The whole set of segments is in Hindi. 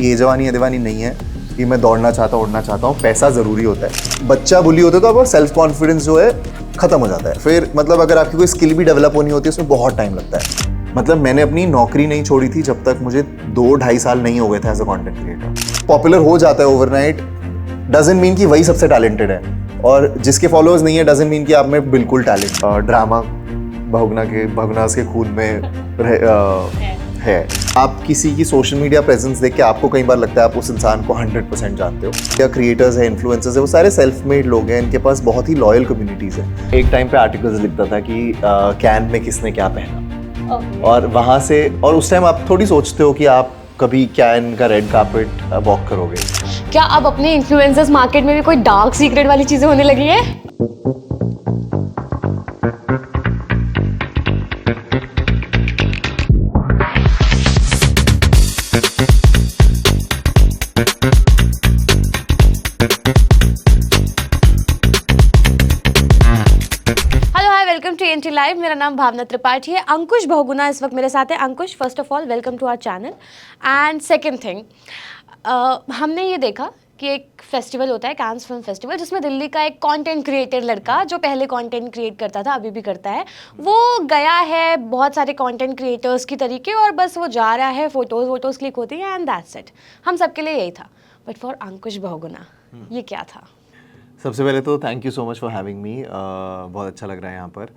ये जवानी दीवानी नहीं है कि मैं दौड़ना चाहता हूँ उड़ना चाहता हूँ, पैसा ज़रूरी होता है। बच्चा बुली होता है तो आपका सेल्फ कॉन्फिडेंस जो है ख़त्म हो जाता है। फिर मतलब अगर आपकी कोई स्किल भी डेवलप होनी होती है उसमें बहुत टाइम लगता है। मतलब मैंने अपनी नौकरी नहीं छोड़ी थी जब तक मुझे 2-2.5 साल नहीं हो गए थे as a content creator. Popular हो जाता है ओवरनाइट डजंट मीन कि वही सबसे टैलेंटेड है, और जिसके फॉलोअर्स नहीं है डजंट मीन कि आप में बिल्कुल टैलेंट। ड्रामा भगुनास के खून में है। आप किसी की सोशल मीडिया प्रेजेंस देख के आपको कई बार लगता है आप उस इंसान को 100% जानते हो। या क्रिएटर्स है, इन्फ्लुएंसर्स है, वो सारे सेल्फ मेड लोग हैं, इनके पास बहुत ही लॉयल कम्युनिटीज है। एक टाइम पे आर्टिकल्स लिखता था कि कैन में किसने क्या पहना, और वहाँ से, और उस टाइम आप थोड़ी सोचते हो कि आप कभी कैन का रेड कार्पेट वॉक करोगे। क्या अब अपने इन्फ्लुएंसर्स मार्केट में भी कोई डार्क सीक्रेट वाली चीजें होने लगी है? Welcome to NT live. मेरा नाम भावना त्रिपाठी है। अंकुश बहुगुना इस वक्त मेरे साथ है। Ankush, first of all welcome to our channel. And second thing, हमने ये देखा कि एक फेस्टिवल होता है, कांस फिल्म फेस्टिवल, जिसमें दिल्ली का एक कंटेंट क्रिएटर लड़का जो पहले कंटेंट क्रिएट करता था, अभी भी करता है, वो गया है बहुत सारे कंटेंट क्रिएटर्स की तरीके, और बस वो जा रहा है, फोटोज क्लिक होती है एंड दैट्स इट। हम सबके लिए यही था, बट फॉर अंकुश बहुगुना ये क्या था? सबसे पहले तो thank you so much for having me. बहुत अच्छा लग रहा है यहाँ पर।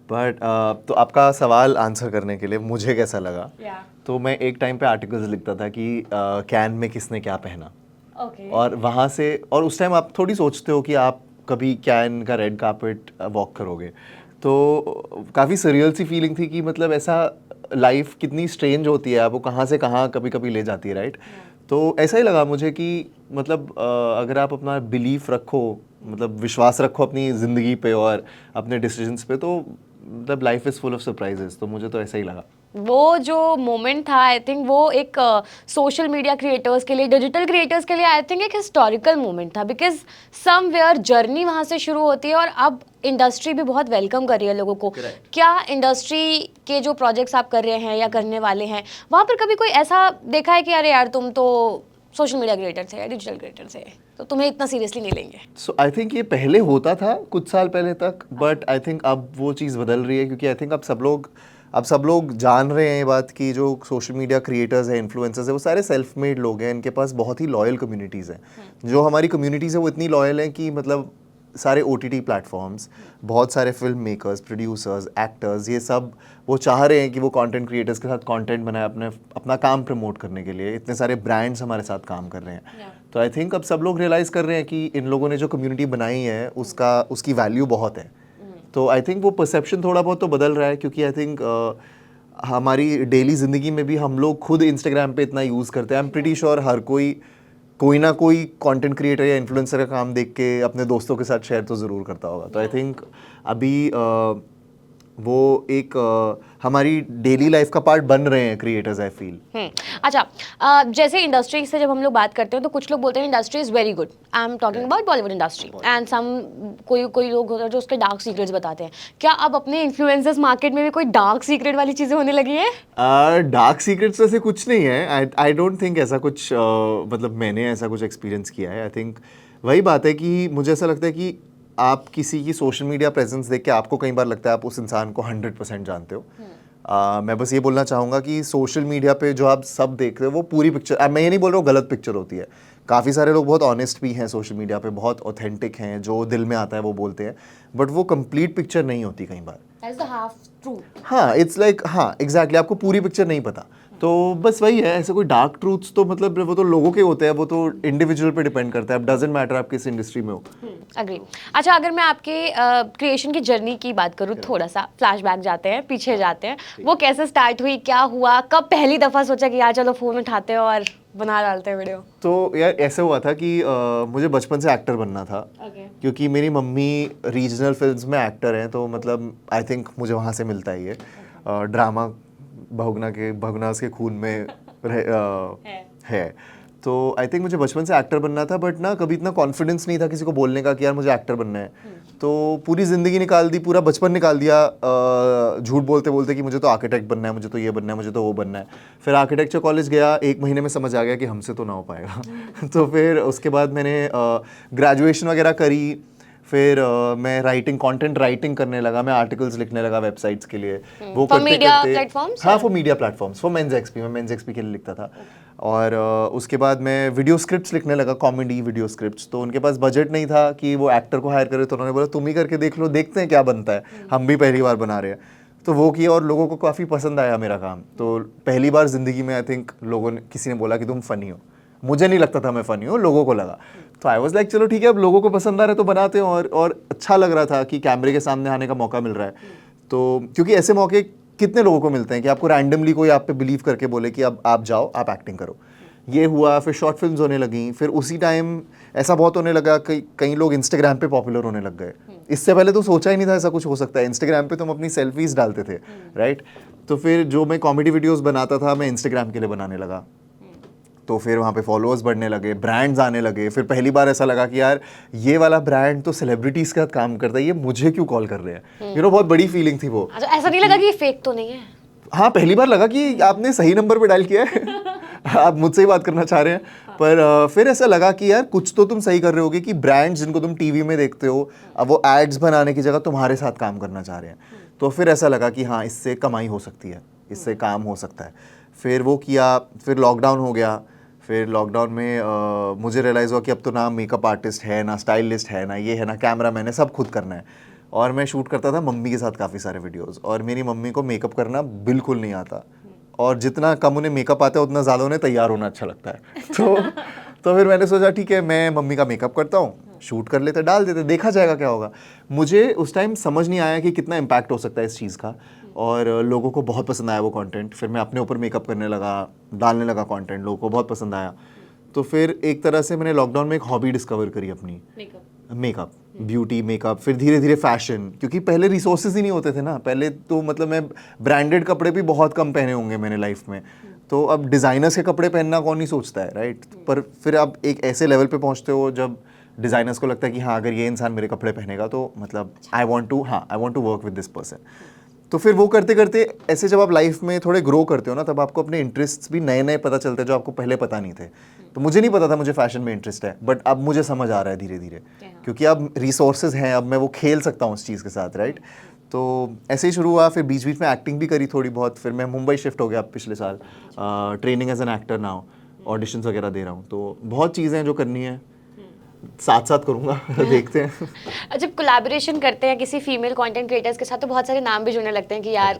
बट तो आपका सवाल आंसर करने के लिए मुझे कैसा लगा, तो मैं एक टाइम पे आर्टिकल्स लिखता था कि कैन में किसने क्या पहना, और वहाँ से, और उस टाइम आप थोड़ी सोचते हो कि आप कभी कैन का रेड कार्पेट वॉक करोगे। तो काफ़ी सरियल सी फीलिंग थी कि मतलब ऐसा लाइफ कितनी स्ट्रेंज होती है, आपको कहाँ से कहाँ कभी कभी ले जाती है, राइट। तो ऐसा ही लगा मुझे कि मतलब अगर आप अपना बिलीफ रखो, मतलब विश्वास रखो अपनी ज़िंदगी पे और अपने डिसीजंस पे, तो मतलब life is full of surprises. तो मुझे तो ऐसा ही लगा। वो जो मोमेंट था, आई थिंक वो एक सोशल मीडिया क्रिएटर्स के लिए, डिजिटल क्रिएटर्स के लिए आई थिंक एक हिस्टोरिकल मोमेंट था, बिकॉज समवेयर जर्नी वहाँ से शुरू होती है और अब इंडस्ट्री भी बहुत वेलकम कर रही है लोगों को। क्या इंडस्ट्री के जो प्रोजेक्ट्स आप कर रहे हैं या करने वाले हैं, वहाँ पर कभी कोई ऐसा देखा है कि अरे यार तुम तो सोशल मीडिया क्रिएटर थे या डिजिटल क्रिएटर थे, तो तुम्हें इतना सीरियसली नहीं लेंगे? सो आई थिंक ये पहले होता था कुछ साल पहले तक, बट आई थिंक अब वो चीज़ बदल रही है, क्योंकि आई थिंक अब सब लोग जान रहे हैं ये बात कि जो सोशल मीडिया क्रिएटर्स हैं, इन्फ्लुएंसर्स हैं, वो सारे सेल्फ मेड लोग हैं, इनके पास बहुत ही लॉयल कम्युनिटीज़ हैं। जो हमारी कम्युनिटीज़ है वो इतनी लॉयल हैं कि मतलब सारे OTT प्लेटफॉर्म्स, बहुत सारे फिल्म मेकर्स, प्रोड्यूसर्स, एक्टर्स, ये सब वो चाह रहे हैं कि वो कंटेंट क्रिएटर्स के साथ कंटेंट बनाए अपना काम प्रमोट करने के लिए। इतने सारे ब्रांड्स हमारे साथ काम कर रहे हैं। तो आई थिंक अब सब लोग रियलाइज़ कर रहे हैं कि इन लोगों ने जो कम्युनिटी बनाई है उसकी वैल्यू बहुत है। तो आई थिंक वो परसेप्शन थोड़ा बहुत तो बदल रहा है, क्योंकि आई थिंक हमारी डेली ज़िंदगी में भी हम लोग खुद इंस्टाग्राम पे इतना यूज़ करते हैं। आई एम प्रीटी श्योर हर कोई ना कोई कंटेंट क्रिएटर या इन्फ्लुएंसर का काम देख के अपने दोस्तों के साथ शेयर तो ज़रूर करता होगा। तो आई थिंक अभी वो एक हमारी डेली लाइफ का पार्ट बन रहे हैं क्रिएटर्स, आई फील। अच्छा, जैसे इंडस्ट्री से जब हम लोग बात करते हैं तो कुछ लोग बोलते हैं industry is very good. I am talking about Bollywood industry, and some कोई लोग होते हैं जो उसके डार्क सीक्रेट्स बताते हैं। क्या अब अपने इन्फ्लुएंसर्स मार्केट में भी कोई डार्क सीक्रेट वाली चीज़ें होने लगी है? डार्क सीक्रेट्स ऐसे कुछ नहीं है। आई डोंट थिंक ऐसा कुछ मतलब मैंने ऐसा कुछ एक्सपीरियंस किया है। आई थिंक वही बात है कि मुझे ऐसा लगता है कि आप किसी की सोशल मीडिया प्रेजेंस देख के आपको कई बार लगता है आप उस इंसान को 100% जानते हो। मैं बस ये बोलना चाहूँगा कि सोशल मीडिया पे जो आप सब देख रहे हो वो पूरी पिक्चर, मैं ये नहीं बोल रहा हूँ गलत पिक्चर होती है। काफ़ी सारे लोग बहुत ऑनेस्ट भी हैं सोशल मीडिया पे, बहुत ऑथेंटिक हैं, जो दिल में आता है वो बोलते हैं, बट वो कंप्लीट पिक्चर नहीं होती कई बार। हाँ, इट्स लाइक, हाँ एग्जैक्टली, आपको पूरी पिक्चर नहीं पता। तो बस वही है, ऐसे कोई डार्क ट्रूथ्स तो मतलब वो तो लोगों के होते हैं, वो तो इंडिविजुअल पे डिपेंड करता है। अब डजंट मैटर आप किस इंडस्ट्री में हो। अग्री। अच्छा, अगर मैं आपके क्रिएशन की जर्नी की बात करूँ, थोड़ा सा फ्लैशबैक जाते हैं, पीछे जाते हैं। वो कैसे स्टार्ट हुई, क्या हुआ, कब पहली दफ़ा सोचा कि यार चलो फ़ोन उठाते हैं और बना डालते हैं वीडियो? तो यार ऐसे हुआ था कि मुझे बचपन से एक्टर बनना था। क्योंकि मेरी मम्मी रीजनल फिल्म्स में एक्टर हैं, तो मतलब आई थिंक मुझे वहाँ से मिलता ही है। ड्रामा भगुनास के खून में है। तो आई थिंक मुझे बचपन से एक्टर बनना था, बट ना कभी इतना कॉन्फिडेंस नहीं था किसी को बोलने का कि यार मुझे एक्टर बनना है। तो पूरी ज़िंदगी निकाल दी, पूरा बचपन निकाल दिया झूठ बोलते बोलते कि मुझे तो आर्किटेक्ट बनना है, मुझे तो ये बनना है, मुझे तो वो बनना है। फिर आर्किटेक्चर कॉलेज गया, 1 महीने में समझ आ गया कि हमसे तो ना हो पाएगा। तो फिर उसके बाद मैंने ग्रेजुएशन वगैरह करी। फिर मैं कंटेंट राइटिंग करने लगा, मैं आर्टिकल्स लिखने लगा वेबसाइट्स के लिए। वो For करते media करते platforms? हाँ, for media platforms, for men's XP, मैं मेंस एक्सपी के लिए लिखता था। और उसके बाद मैं वीडियो स्क्रिप्ट्स लिखने लगा, कॉमेडी वीडियो स्क्रिप्ट्स। तो उनके पास बजट नहीं था कि वो एक्टर को हायर करे, तो उन्होंने बोला तुम ही करके देख लो, देखते हैं क्या बनता है, हम भी पहली बार बना रहे हैं। तो वो किया और लोगों को काफ़ी पसंद आया मेरा काम। तो पहली बार ज़िंदगी में आई थिंक किसी ने बोला कि तुम फ़नी हो। मुझे नहीं लगता था मैं फ़नी हूँ, लोगों को लगा। तो आई वाज लाइक चलो ठीक है, अब लोगों को पसंद आ रहा है तो बनाते हैं। और अच्छा लग रहा था कि कैमरे के सामने आने का मौका मिल रहा है। तो क्योंकि ऐसे मौके कितने लोगों को मिलते हैं कि आपको रैंडमली कोई आप पे बिलीव करके बोले कि अब आप जाओ, आप एक्टिंग करो। ये हुआ, फिर शॉर्ट फिल्म्स होने लगी। फिर उसी टाइम ऐसा बहुत होने लगा, कई लोग इंस्टाग्राम पे पॉपुलर होने लग गए। इससे पहले तो सोचा ही नहीं था ऐसा कुछ हो सकता है। इंस्टाग्राम पे तो हम अपनी सेल्फीज डालते थे, राइट। तो फिर जो मैं कॉमेडी वीडियोस बनाता था, मैं इंस्टाग्राम के लिए बनाने लगा। तो फिर वहाँ पे फॉलोअर्स बढ़ने लगे, ब्रांड्स आने लगे। फिर पहली बार ऐसा लगा कि यार ये वाला ब्रांड तो सेलिब्रिटीज़ के साथ काम करता है, ये मुझे क्यों कॉल कर रहे हैं। बहुत बड़ी फीलिंग थी वो। अच्छा, ऐसा नहीं लगा कि ये फेक तो नहीं है? हाँ, पहली बार लगा कि आपने सही नंबर पे डायल किया है। आप मुझसे ही बात करना चाह रहे हैं। पर फिर ऐसा लगा कि यार कुछ तो तुम सही कर रहे होगे कि ब्रांड्स जिनको तुम टीवी में देखते हो, अब वो एड्स बनाने की जगह तुम्हारे साथ काम करना चाह रहे हैं। तो फिर ऐसा लगा कि हाँ, इससे कमाई हो सकती है, इससे काम हो सकता है। फिर वो किया। फिर लॉकडाउन हो गया। फिर लॉकडाउन में मुझे रियलाइज़ हुआ कि अब तो ना मेकअप आर्टिस्ट है, ना स्टाइलिस्ट है, ना ये है, ना कैमरा मैन है, सब खुद करना है। और मैं शूट करता था मम्मी के साथ काफ़ी सारे वीडियोस। और मेरी मम्मी को मेकअप करना बिल्कुल नहीं आता, और जितना कम उन्हें मेकअप आता है उतना ज़्यादा उन्हें तैयार होना अच्छा लगता है। तो फिर मैंने सोचा ठीक है, मैं मम्मी का मेकअप करता हूँ, शूट कर लेते, डाल देते, देखा जाएगा क्या होगा। मुझे उस टाइम समझ नहीं आया कि कितना इम्पैक्ट हो सकता है इस चीज़ का, और लोगों को बहुत पसंद आया वो कंटेंट। फिर मैं अपने ऊपर मेकअप करने लगा, डालने लगा कंटेंट, लोगों को बहुत पसंद आया। तो फिर एक तरह से मैंने लॉकडाउन में एक हॉबी डिस्कवर करी अपनी, मेकअप, ब्यूटी, मेकअप। फिर धीरे धीरे फैशन, क्योंकि पहले रिसोर्सेज ही नहीं होते थे ना। पहले तो मतलब मैं ब्रांडेड कपड़े भी बहुत कम पहने होंगे मैंने लाइफ में। तो अब डिज़ाइनर्स के कपड़े पहनना कौन नहीं सोचता है, राइट। पर फिर आप एक ऐसे लेवल पे पहुंचते हो जब डिज़ाइनर्स को लगता है कि हाँ, अगर ये इंसान मेरे कपड़े पहनेगा तो मतलब I want to work with this person. तो फिर वो करते करते ऐसे जब आप लाइफ में थोड़े ग्रो करते हो ना, तब आपको अपने इंटरेस्ट्स भी नए नए पता चलते हैं जो आपको पहले पता नहीं थे। तो मुझे नहीं पता था मुझे फैशन में इंटरेस्ट है, बट अब मुझे समझ आ रहा है धीरे धीरे, क्योंकि अब रिसोर्सेज हैं, अब मैं वो खेल सकता हूँ उस चीज़ के साथ, राइट। तो ऐसे ही शुरू हुआ। फिर बीच बीच में एक्टिंग भी करी थोड़ी बहुत। फिर मैं मुंबई शिफ्ट हो गया पिछले साल, training as an actor now, auditions वगैरह दे रहा हूँ। तो बहुत चीज़ें हैं जो करनी है, साथ साथ करूँगा। देखते हैं। जब कोलैबोरेशन करते हैं किसी फीमेल कंटेंट क्रिएटर्स के साथ तो बहुत सारे नाम भी जुड़ने लगते हैं कि यार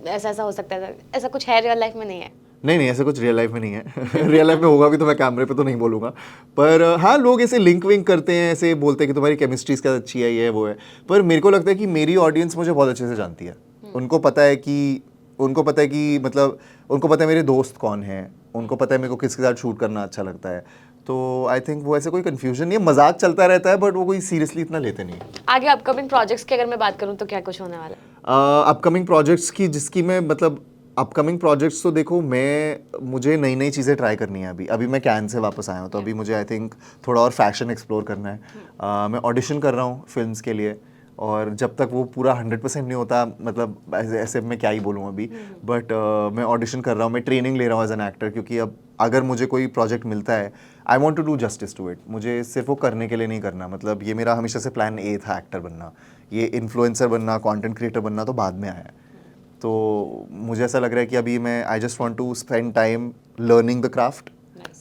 ऐसा ऐसा हो सकता है। ऐसा कुछ है रियल लाइफ में? नहीं है? नहीं, ऐसा कुछ रियल लाइफ में नहीं है। रियल लाइफ में होगा भी तो मैं कैमरे पे तो नहीं बोलूँगा। पर हाँ, लोग ऐसे लिंक विंक करते हैं, ऐसे बोलते हैं कि तुम्हारी केमिस्ट्री इसका अच्छी है, ये वो है। पर मेरे को लगता है कि मेरी ऑडियंस मुझे बहुत अच्छे से जानती है। उनको पता है कि मतलब उनको पता है मेरे दोस्त कौन हैं, उनको पता है मेरे को किसके साथ शूट करना अच्छा लगता है। तो आई थिंक वो ऐसे कोई कन्फ्यूजन नहीं है, मजाक चलता रहता है, बट वो कोई सीरियसली इतना लेते नहीं। आगे अपकमिंग प्रोजेक्ट्स की अगर मैं बात करूँ तो क्या कुछ होने वाला है? अपकमिंग प्रोजेक्ट्स की, जिसकी मैं मतलब अपकमिंग प्रोजेक्ट्स तो देखो, मुझे नई नई चीज़ें ट्राई करनी है। अभी मैं कैन से वापस आया हूँ, तो अभी मुझे आई थिंक थोड़ा और फैशन एक्सप्लोर करना है। मैं ऑडिशन कर रहा हूँ फिल्म्स के लिए, और जब तक वो पूरा 100% नहीं होता, मतलब ऐसे मैं क्या ही बोलूँ अभी, बट मैं ऑडिशन कर रहा हूँ, मैं ट्रेनिंग ले रहा हूँ एज एन एक्टर। क्योंकि अब अगर मुझे कोई प्रोजेक्ट मिलता है, I want to do justice to it. मुझे सिर्फ वो करने के लिए नहीं करना। मतलब ये मेरा हमेशा से प्लान ए था, एक्टर बनना। ये इन्फ्लुएंसर बनना, कंटेंट क्रिएटर बनना तो बाद में आया है। तो मुझे ऐसा लग रहा है कि अभी I just want to spend time learning the craft,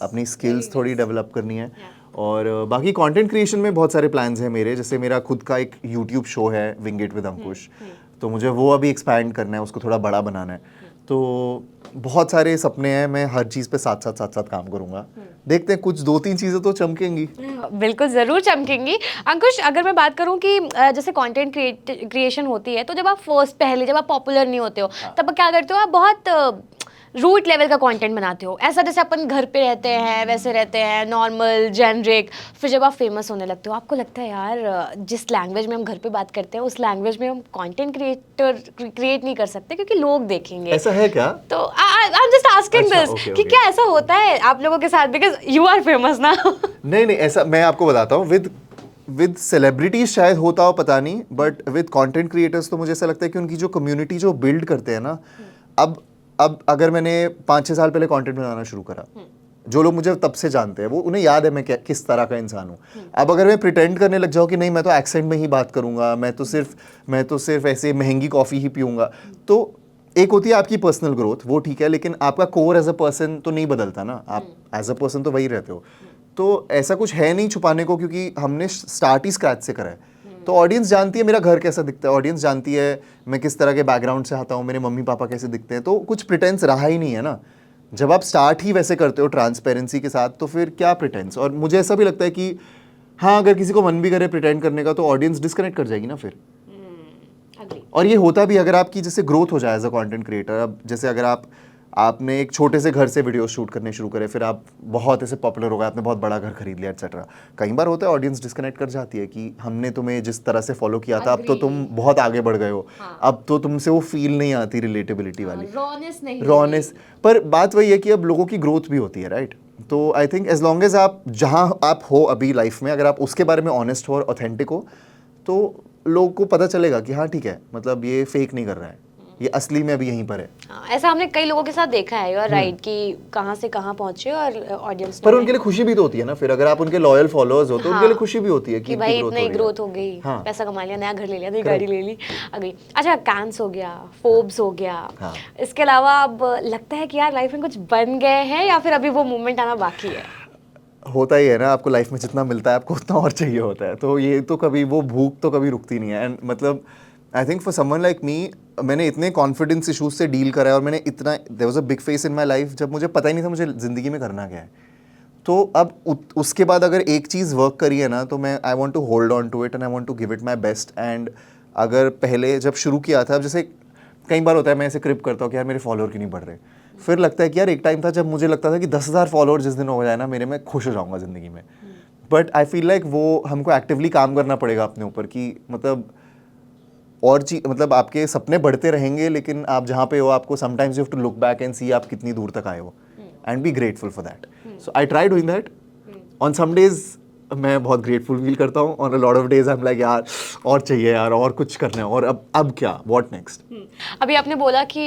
अपनी स्किल्स थोड़ी डेवलप करनी है। और बाकी कंटेंट क्रिएशन में बहुत सारे प्लान्स हैं मेरे। जैसे मेरा खुद का एक यूट्यूब शो है, विंग इट विद अंकुश, तो मुझे वो अभी एक्सपैंड करना है, उसको थोड़ा बड़ा बनाना है। तो बहुत सारे सपने हैं, मैं हर चीज़ पे साथ साथ काम करूँगा। देखते हैं, कुछ 2-3 चीज़ें तो चमकेंगी। बिल्कुल ज़रूर चमकेंगी। अंकुश, अगर मैं बात करूं कि जैसे कंटेंट क्रिएशन होती है, तो जब आप पहले जब आप पॉपुलर नहीं होते हो, तब क्या करते हो? आप बहुत रूट लेवल का कंटेंट बनाते हो, ऐसा जैसे अपन घर पे रहते हैं वैसे रहते हैं, नॉर्मल जेनरिक, फिर जब आप फेमस होने लगते हो आपको लगता है यार जिस लैंग्वेज में हम घर पे बात करते हैं उस लैंग्वेज में हम कंटेंट क्रिएट नहीं कर सकते क्योंकि लोग देखेंगे। ऐसा है क्या? तो आई एम जस्ट आस्किंग अच्छा, दिस okay, कि okay. क्या ऐसा होता है आप लोगों के साथ, बिकॉज यू आर फेमस ना। नहीं नहीं, ऐसा मैं आपको बताता हूँ, विद सेलिब्रिटीज शायद होता हो पता नहीं, बट विद कंटेंट क्रिएटर्स तो मुझे ऐसा लगता है कि उनकी जो कम्युनिटी जो बिल्ड करते हैं ना, अब अगर मैंने 5-6 साल पहले कंटेंट बनाना शुरू करा, जो लोग मुझे तब से जानते हैं वो उन्हें याद है मैं किस तरह का इंसान हूँ। अब अगर मैं प्रिटेंड करने लग जाऊँ कि नहीं मैं तो एक्सेंट में ही बात करूँगा, मैं तो सिर्फ ऐसे महंगी कॉफ़ी ही पीऊँगा, तो एक होती है आपकी पर्सनल ग्रोथ, वो ठीक है, लेकिन आपका कोर एज अ पर्सन तो नहीं बदलता ना, आप एज अ पर्सन तो वही रहते हो। तो ऐसा कुछ है नहीं छुपाने को, क्योंकि हमने स्टार्ट ही स्क्रैच से करा है। तो ऑडियंस जानती है मेरा घर कैसा दिखता है, ऑडियंस जानती है मैं किस तरह के बैकग्राउंड से आता हूँ, मेरे मम्मी पापा कैसे दिखते हैं, तो कुछ प्रिटेंस रहा ही नहीं है ना। जब आप स्टार्ट ही वैसे करते हो ट्रांसपेरेंसी के साथ, तो फिर क्या प्रिटेंस। और मुझे ऐसा भी लगता है कि हाँ, अगर किसी को मन भी करे प्रिटेंड करने का तो ऑडियंस डिस्कनेक्ट कर जाएगी ना फिर। और ये होता भी अगर आपकी जैसे ग्रोथ हो जाए एज अ कंटेंट क्रिएटर। अब जैसे अगर आपने एक छोटे से घर से वीडियो शूट करने शुरू करे, फिर आप बहुत ऐसे पॉपुलर हो गए, आपने बहुत बड़ा घर खरीद लिया एक्सेट्रा, कई बार होता है ऑडियंस डिस्कनेक्ट कर जाती है कि हमने तुम्हें जिस तरह से फॉलो किया था अब तो तुम बहुत आगे बढ़ गए हो, अब तो तुमसे वो फील नहीं आती रिलेटेबिलिटी वाली, रॉनेस। पर बात वही है कि अब लोगों की ग्रोथ भी होती है, राइट। तो I think as long as आप जहाँ आप हो अभी लाइफ में, अगर आप उसके बारे में ऑनेस्ट हो और ऑथेंटिक हो, तो लोगों को पता चलेगा कि हाँ ठीक है, मतलब ये फेक नहीं कर रहा है, ये असली में अभी यहीं पर है। ऐसा हमने कई लोगों के साथ देखा है, यू आर राइट, कि कहाँ से कहाँ पहुंचे और ऑडियंस पर उनके लिए खुशी भी तो होती है ना, फिर अगर आप उनके लॉयल फॉलोअर्स हो तो उनके लिए खुशी भी होती है कि भाई इतनी ग्रोथ हो गई, पैसा कमा लिया, नया घर ले लिया, नई गाड़ी ले ली, आ गई। अच्छा, कैंस हो गया, फोर्ब्स हो गया, इसके अलावा अब लगता है कि यार लाइफ में कुछ बन गए हैं या फिर अभी वो मोमेंट आना बाकी है? होता ही है ना, आपको लाइफ में जितना मिलता है आपको उतना और चाहिए होता है, तो ये तो कभी वो भूख तो कभी रुकती नहीं है। एंड मतलब I think for someone like me, मैंने इतने कॉन्फिडेंस इशूज से डील करा है और मैंने इतना, there was a big phase in my life जब मुझे पता ही नहीं था मुझे ज़िंदगी में करना क्या है। तो अब उसके बाद अगर एक चीज़ वर्क करी है ना, तो मैं I want to hold on to it and I want to give it my best. And अगर पहले जब शुरू किया था, जैसे कई बार होता है मैं ऐसे क्रिप करता हूँ कि यार मेरे फॉलोअर क्यों नहीं बढ़ रहे, फिर लगता है कि यार एक टाइम था जब मुझे लगता था कि 10,000 फॉलोअर जिस दिन हो जाए ना मेरे, मैं खुश हो जाऊँगा ज़िंदगी में। बट आई फील लाइक वो हमको एक्टिवली काम करना पड़ेगा अपने ऊपर कि मतलब और मतलब आपके सपने बढ़ते रहेंगे, लेकिन आप जहाँ पे हो आपको sometimes you have to look back and see आप कितनी दूर तक आए हो and be grateful for that. So I try doing that. On some days मैं बहुत ग्रेटफुल फील करता हूँ, on a lot of days I am like यार और चाहिए यार, और कुछ करना है, और अब क्या, व्हाट नेक्स्ट। अभी आपने बोला कि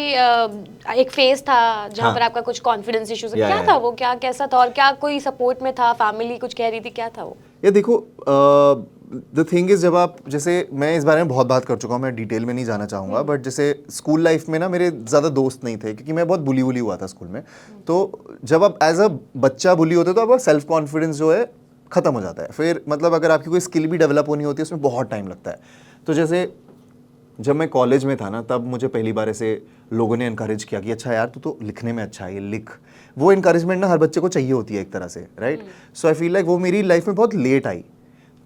एक फेज था जहाँ पर आपका कुछ कॉन्फिडेंस इश्यूज, क्या था वो, क्या कैसा था, और क्या कोई सपोर्ट में था, फैमिली कुछ कह रही थी, क्या था वो? ये देखो, द थिंग इज, जब आप, जैसे मैं इस बारे में बहुत बात कर चुका हूँ, मैं डिटेल में नहीं जाना चाहूँगा, बट जैसे स्कूल लाइफ में ना मेरे ज़्यादा दोस्त नहीं थे क्योंकि मैं बहुत बुली हुआ था स्कूल में। तो जब आप एज अ बच्चा बुली होते हो तो आपका सेल्फ कॉन्फिडेंस जो है ख़त्म हो जाता है। फिर मतलब अगर आपकी कोई स्किल भी डेवलप होनी होती है उसमें बहुत टाइम लगता है। तो जैसे जब मैं कॉलेज में था ना, तब मुझे पहली बार ऐसे लोगों ने इनकरेज किया कि अच्छा यार तू तो लिखने में अच्छा है, ये लिख। वो इनकरेजमेंट ना हर बच्चे को चाहिए होती है एक तरह से, right. So I feel like वो मेरी लाइफ में बहुत लेट आई,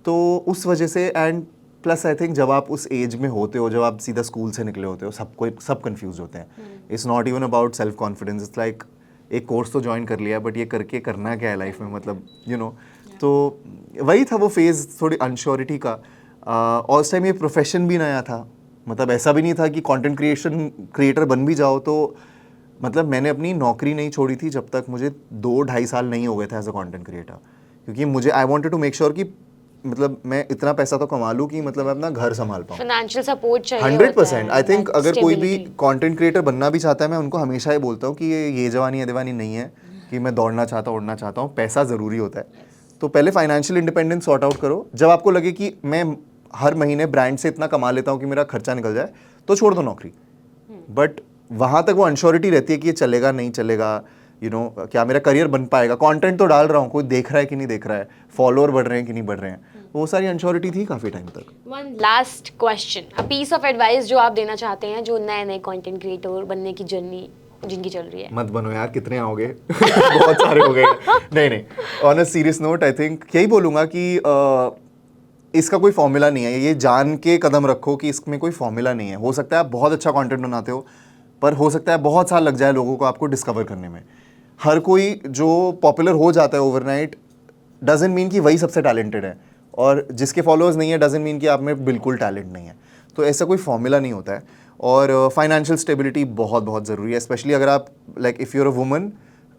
तो उस वजह से। एंड प्लस आई थिंक जब आप उस एज में होते हो, जब आप सीधा स्कूल से निकले होते हो, सब कंफ्यूज होते हैं। It's not even about self confidence, it's like एक कोर्स तो ज्वाइन कर लिया बट ये करके करना क्या है लाइफ में, मतलब यू नो। तो वही था वो फेज़ थोड़ी अनश्योरिटी का। और उस टाइम ये प्रोफेशन भी नया था, मतलब ऐसा भी नहीं था कि कंटेंट क्रिएटर बन भी जाओ। तो मतलब मैंने अपनी नौकरी नहीं छोड़ी थी जब तक मुझे 2-2.5 साल नहीं हो गए थे एज अ कंटेंट क्रिएटर, क्योंकि मुझे I wanted to make sure कि मतलब मैं इतना पैसा तो कमा लूँ कि मतलब मैं अपना घर संभाल पाऊँ। फाइनेंशियल सपोर्ट चाहिए 100%। आई थिंक अगर कोई भी कंटेंट क्रिएटर बनना भी चाहता है, मैं उनको हमेशा ही बोलता हूँ कि ये जवानी अदवानी नहीं है कि मैं दौड़ना चाहता हूँ, उड़ना चाहता हूँ। पैसा ज़रूरी होता है, तो पहले फाइनेंशियल इंडिपेंडेंस सॉर्ट आउट करो। जब आपको लगे कि मैं हर महीने ब्रांड से इतना कमा लेता हूँ कि मेरा खर्चा निकल जाए, तो छोड़ दो नौकरी। बट वहाँ तक वो अनश्योरिटी रहती है कि ये चलेगा नहीं चलेगा, यू नो, क्या मेरा करियर बन पाएगा, कंटेंट तो डाल रहा हूँ, कोई देख रहा है कि नहीं देख रहा है, फॉलोअर बढ़ रहे हैं कि नहीं बढ़ रहे हैं, वो सारी अनश्योरिटी थी काफ़ी टाइम तक। One last question, a piece of advice जो आप देना चाहते हैं जो नए कंटेंट क्रिएटर बनने की जर्नी जिनकी चल रही है। मत बनो यार, कितने आओगे बहुत सारे हो गए। नहीं, on a serious note I think यही बोलूँगा कि इसका कोई फॉर्मूला नहीं है। ये जान के कदम रखो कि इसमें कोई फॉर्मूला नहीं है। हो सकता है आप बहुत अच्छा कंटेंट बनाते हो, पर हो सकता है बहुत साल लग जाए लोगों को आपको डिस्कवर करने में। हर कोई जो पॉपुलर हो जाता है ओवरनाइट डजंट मीन कि वही सबसे टैलेंटेड है, और जिसके फॉलोअर्स नहीं है डजंट मीन कि आप में बिल्कुल टैलेंट नहीं है। तो ऐसा कोई फॉर्मूला नहीं होता है। और फाइनेंशियल स्टेबिलिटी बहुत बहुत ज़रूरी है, स्पेशली अगर आप like if you're a woman,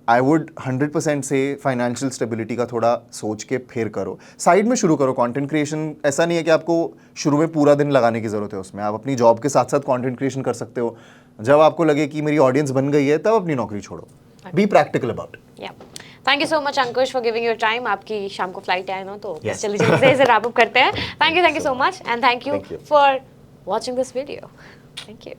I would 100% से फाइनेंशियल स्टेबिलिटी का थोड़ा सोच के फिर करो। साइड में शुरू करो कंटेंट क्रिएशन। ऐसा नहीं है कि आपको शुरू में पूरा दिन लगाने की ज़रूरत है उसमें, आप अपनी जॉब के साथ साथ कंटेंट क्रिएशन कर सकते हो। जब आपको लगे कि मेरी ऑडियंस बन गई है तब अपनी नौकरी छोड़ो। Be practical about it. या thank you so much Ankush for giving your time. आपकी शाम को फ्लाइट है ना, तो Yes. जल्दी जल्दी से इसे रैप अप करते हैं। Thank you so much and thank you Thank you. For watching this video. Thank you.